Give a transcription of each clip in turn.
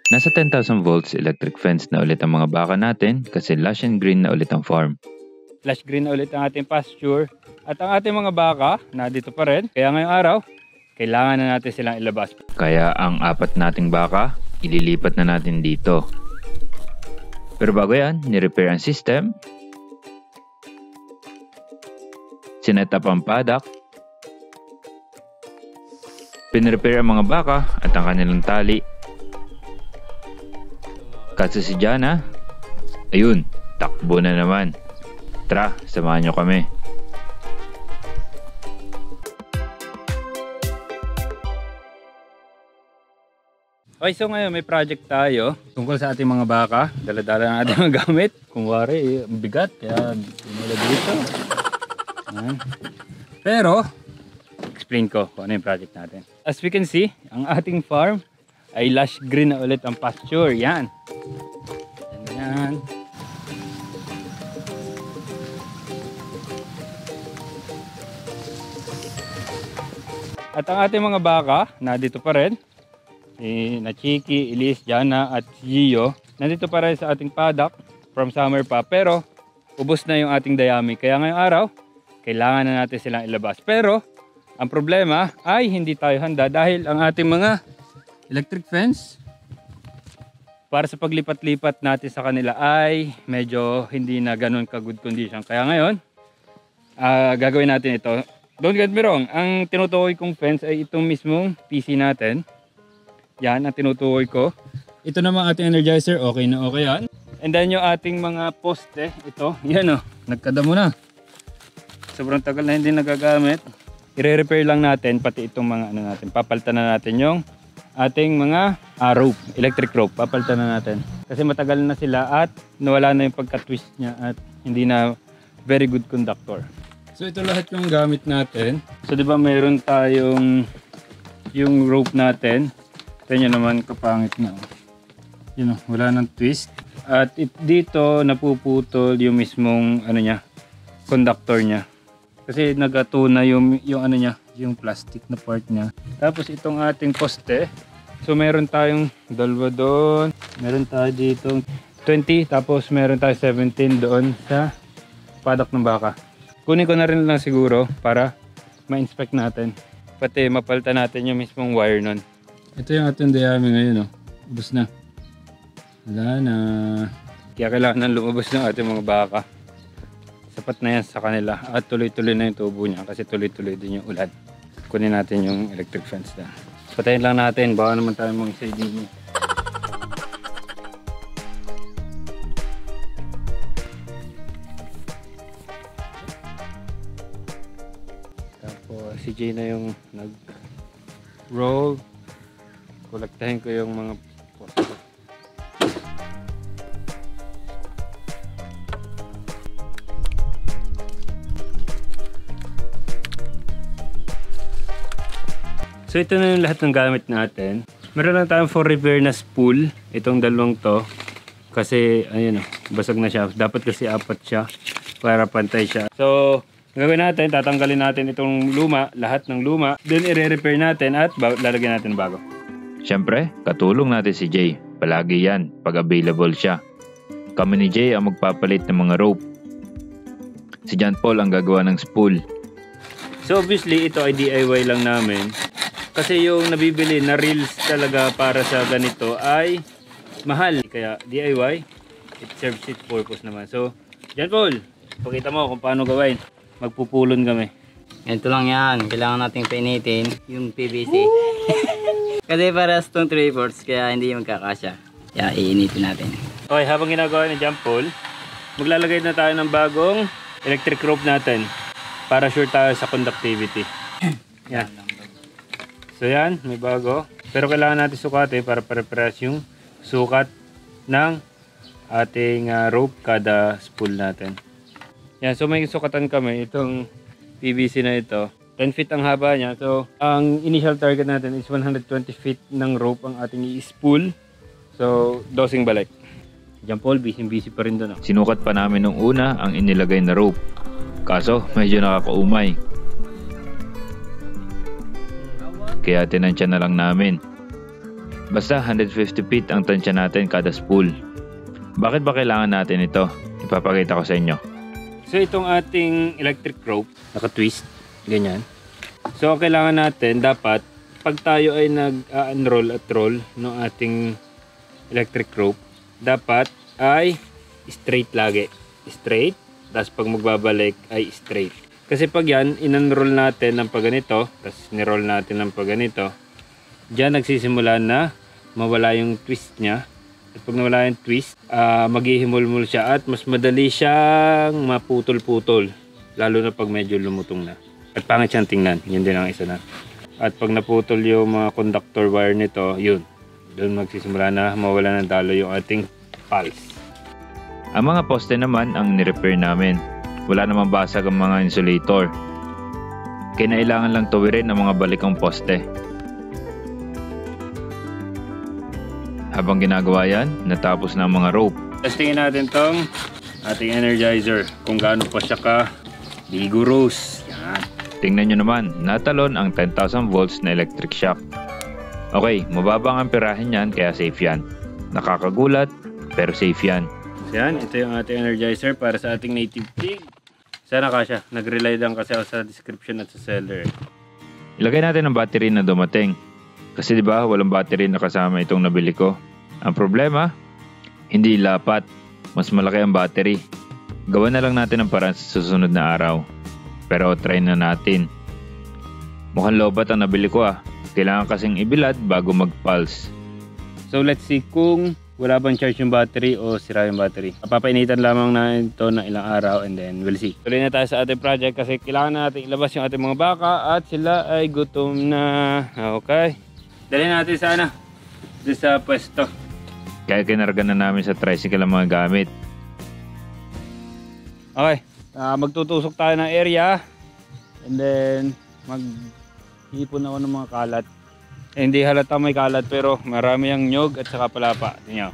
Nasa 10,000 volts electric fence na ulit ang mga baka natin kasi lush and green na ulit ang farm. Lush green na ulit ang ating pasture at ang ating mga baka na dito pa rin. Kaya ngayong araw, kailangan na natin silang ilabas. Kaya ang 4 nating baka, ililipat na natin dito. Pero bago yan, ni-repair ang system. Sinet up ang paddock. Pinrepair ang mga baka at ang kanilang tali. Kasi si Jana, ayun, takbo na naman. Tara, samahan nyo kami. Okay, so ngayon may project tayo tungkol sa ating mga baka. Dala-dala na ating mga gamit. Kung wari, bigat, kaya dinala dito. Pero, explain ko kung ano yung project natin. As we can see, ang ating farm ay lush green na ulit ang pasture. Yan. Yan. At ang ating mga baka, na dito pa rin, na Chiki, Elise, Jana at Gio, nandito pa rin sa ating paddock from summer pa. Pero, ubos na yung ating dayami. Kaya ngayong araw, kailangan na natin silang ilabas. Pero, ang problema ay hindi tayo handa dahil ang ating mga electric fence para sa paglipat-lipat natin sa kanila ay medyo hindi na ganun ka-good condition. Kaya ngayon, gagawin natin ito. Don't get me wrong, ang tinutukoy kong fence ay itong mismong PC natin. Yan ang tinutukoy ko. Ito naman ating energizer, okay na okay yan. And then yung ating mga poste, ito, yan o, nagkadamo na. Sobrang tagal na hindi nagagamit. I-repair lang natin pati itong mga ano natin. Papalitan na natin yung ating mga rope, electric rope. Papalitan na natin. Kasi matagal na sila at nawala na yung pagka-twist niya at hindi na very good conductor. So ito lahat yung gamit natin. So di ba mayroon tayong yung rope natin. Ito nyo naman kapangit na. Yun o, wala nang twist. At dito napuputol yung mismong ano niya, conductor niya. Kasi nagatuna yung ano niya, yung plastic na part niya. Tapos itong ating poste. So meron tayong dalawa doon. Meron tayo dito 20. Tapos meron tayo 17 doon sa paddock ng baka. Kunin ko na rin lang siguro para ma-inspect natin. Pati mapalitan natin yung mismong wire nun. Ito yung ating dayami ngayon. Oh. Ubus na. Wala na. Kaya kailangan nang lumabas ng ating mga baka. Sapat na yan sa kanila. At tuloy-tuloy na yung tubo niya. Kasi tuloy-tuloy din yung ulan. Kunin natin yung electric fence na. Patayin lang natin. Baka naman tayo mga siding niya. Tapos si Jay na yung nag-roll. Kolektahin ko yung mga poste. So ito na yung lahat ng gamit natin. Meron lang tayong for repair na spool. Itong dalawang to. Kasi ayun o, basag na siya. Dapat kasi 4 siya para pantay siya. So gagawin natin, tatanggalin natin itong luma, lahat ng luma. Then i-repair natin at lalagyan natin bago. Siyempre, katulong natin si Jay. Palagi yan pag available siya. Kami ni Jay ang magpapalit ng mga rope. Si John Paul ang gagawa ng spool. So obviously ito ay DIY lang namin. Kasi yung nabibili na reels talaga para sa ganito ay mahal. Kaya DIY, it serves its purpose naman. So, John Paul, pakita mo kung paano gawin. Magpupulon kami. Ganito lang yan. Kailangan nating painitin yung PVC. Kasi para itong 3/4 kaya hindi magkakasya. Kaya iinitin natin. Okay, habang ginagawa ni John Paul, maglalagay na tayo ng bagong electric rope natin para sure tayo sa conductivity. Yan. So yan, may bago. Pero kailangan natin sukatin para pare-pares yung sukat ng ating rope kada spool natin. Yan, so may sukatan kami. Itong PVC na ito. 10 feet ang haba niya. So, ang initial target natin is 120 feet ng rope ang ating i-spool. So, dosing balik. John Paul, busy pa rin doon. Sinukat pa namin nung una ang inilagay na rope. Kaso, medyo nakakaumay. Kaya tinansya na lang namin. Basta 150 feet ang tansya natin kada spool. Bakit ba kailangan natin ito? Ipapakita ko sa inyo. So itong ating electric rope, naka-twist, ganyan. So ang kailangan natin, dapat pag tayo ay nag-unroll at roll ng ating electric rope, dapat ay straight lagi. Straight, tapos pag magbabalik ay straight. Kasi pag yan, in-unroll natin ng pagganito, tapos ni-roll natin ng pagganito, diyan nagsisimula na mawala yung twist niya. At pag nawala yung twist, maghihimulmul siya at mas madali siyang maputol-putol. Lalo na pag medyo lumutong na. At pangit siyang tingnan, yun din ang isa na. At pag naputol yung mga conductor wire nito, yun. Doon magsisimula na mawala ng dalo yung ating pulse. Ang mga poste naman ang nirepair namin. Wala namang basag ang mga insulator. Kinailangan lang tuwirin ang mga balikang poste. Habang ginagawa yan, natapos na ang mga rope. Testingin natin tong ating energizer kung gaano pa siya ka vigorous. Yan. Tingnan nyo naman, natalon ang 10,000 volts na electric shock. Okay, mababa ang amperahin yan kaya safe yan. Nakakagulat, pero safe yan. So yan, ito yung ating energizer para sa ating native pig. Sana kasya, nag-rely lang kasi ako sa description at sa seller. Ilagay natin ang battery na dumating. Kasi diba, walang battery na kasama itong nabili ko. Ang problema, hindi lapat. Mas malaki ang battery. Gawa na lang natin ang paraan sa susunod na araw. Pero try na natin. Mukhang lobat ang nabili ko ah. Kailangan kasing ibilad bago mag-pulse. So let's see kung wala bang charge yung battery o sira yung battery. Papainitan lamang na ito ng ilang araw and then we'll see. Tuloy na tayo sa ating project kasi kailangan natin ilabas yung ating mga baka at sila ay gutom na. Okay. Dali natin sana doon sa pwesto. Kaya kinarga na namin sa tricycle ang mga gamit. Okay. Magtutusok tayo ng area and then maghipon ako ng mga kalat. Hindi halata may kalat pero marami ang nyog at saka palapa. Tingnan.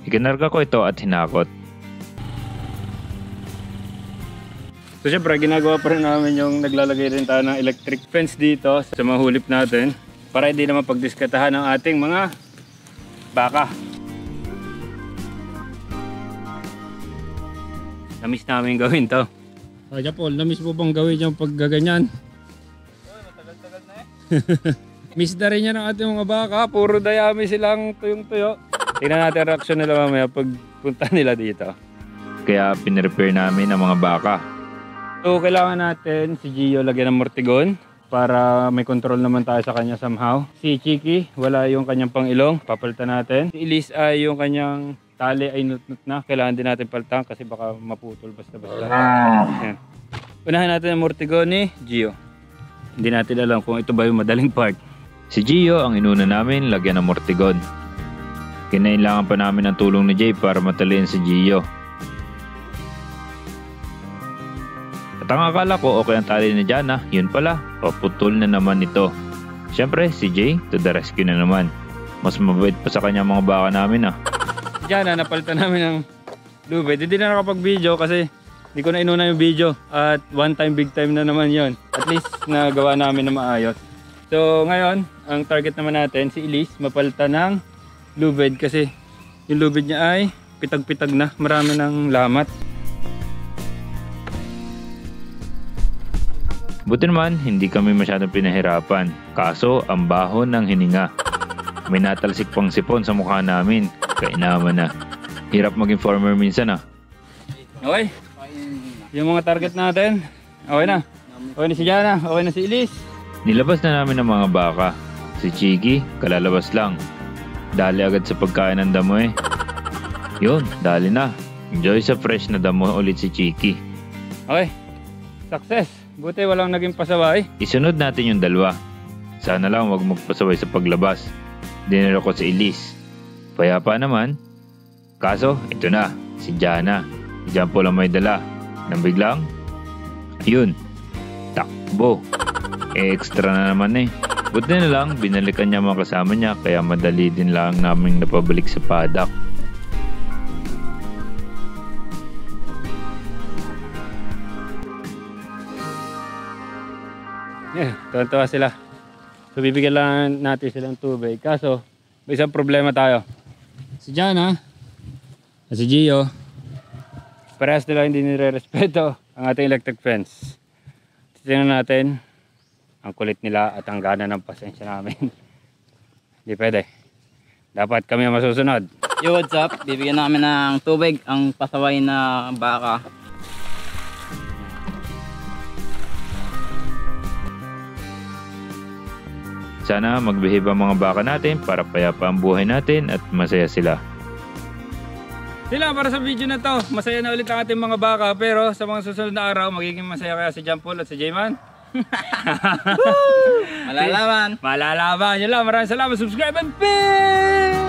Ikinarga ko ito at hinakot. So syempre ginagawa pa rin namin yung naglalagay rin tayo ng electric fence dito sa mga hulip natin para hindi naman pagdiskatahan ng ating mga baka. Namiss namin gawin to. Kaya Paul, namiss mo bang gawin yung paggaganyan? Matagal-tagal na eh. Miss na rin yan ng ating mga baka. Puro dayami silang tuyong-tuyo. Tingnan natin ang reaksyon nila mamaya pag punta nila dito. Kaya pinrepair namin ang mga baka. So kailangan natin si Gio lagyan ng mortigon para may control naman tayo sa kanya somehow. Si Chiki wala yung kanyang pangilong, papalitan natin. Si Elise ay yung kanyang tali ay nut-nut na, kailangan din natin palitan kasi baka maputol basta-basta. Yan. Unahin natin ang mortigon ni Gio. Hindi natin alam kung ito ba yung madaling part. Si Gio ang inuna namin lagyan ng mortigon. Kinailangan pa namin ng tulong ni Jay para matalin si Gio. At ang akala ko okay ang tali ni Jana, yun pala, paputol na naman ito. Siyempre si Jay to the rescue na naman. Mas mabait pa sa kanya mga baka namin ah. Si Jana napalitan namin ng lubid. Hindi na nakapag-video kasi hindi ko na inuna yung video. At one time big time na naman yon. At least nagawa namin na maayos. So ngayon, ang target naman natin si Elise mapalitan ng lubid kasi yung lubid niya ay pitag-pitag na, marami ng lamat. Buti naman hindi kami masyadong pinahirapan, kaso ang baho ng hininga. May natalsik pang sipon sa mukha namin, kainaman na. Hirap maging farmer minsan ah. Okay, yung mga target natin, okay na. Okay na si Jana, okay na si Elise. Nilabas na namin ang mga baka. Si Chiki, kalalabas lang. Dali agad sa pagkain ng damo eh. Yun, dali na. Enjoy sa fresh na damo ulit si Chiki. Okay, success. Buti walang naging pasaway. Isunod natin yung dalawa. Sana lang wag magpasaway sa paglabas. Dinala ko si Elise. Payapa naman. Kaso, ito na, si Jana. Si John Paul ang may dala. Nang biglang, ayun, takbo. Extra na naman eh. Buti na lang, binalikan niya mga kasama niya kaya madali din lang naming napabalik sa paddock. Tuwan-tuwa sila. So bibigyan lang natin silang tubig. Kaso, may isang problema tayo. Si Jana at si Gio, parehas nila hindi nire-respeto ang ating electric fence. Tingnan natin ang kulit nila at ang gana ng pasensya namin. Hindi pwede. Dapat kami ang masusunod. Yo, what's up? Bibigyan namin ng tubig ang pasaway na baka. Sana magbehave ang mga baka natin para payapa ang buhay natin at masaya sila. Sila para sa video na to. Masaya na ulit ang ating mga baka. Pero sa mga susunod na araw, magiging masaya kaya si John Paul at si J-Man. Malalaman. Malalaman. Yun lang. Maraming salamat. Subscribe and pin!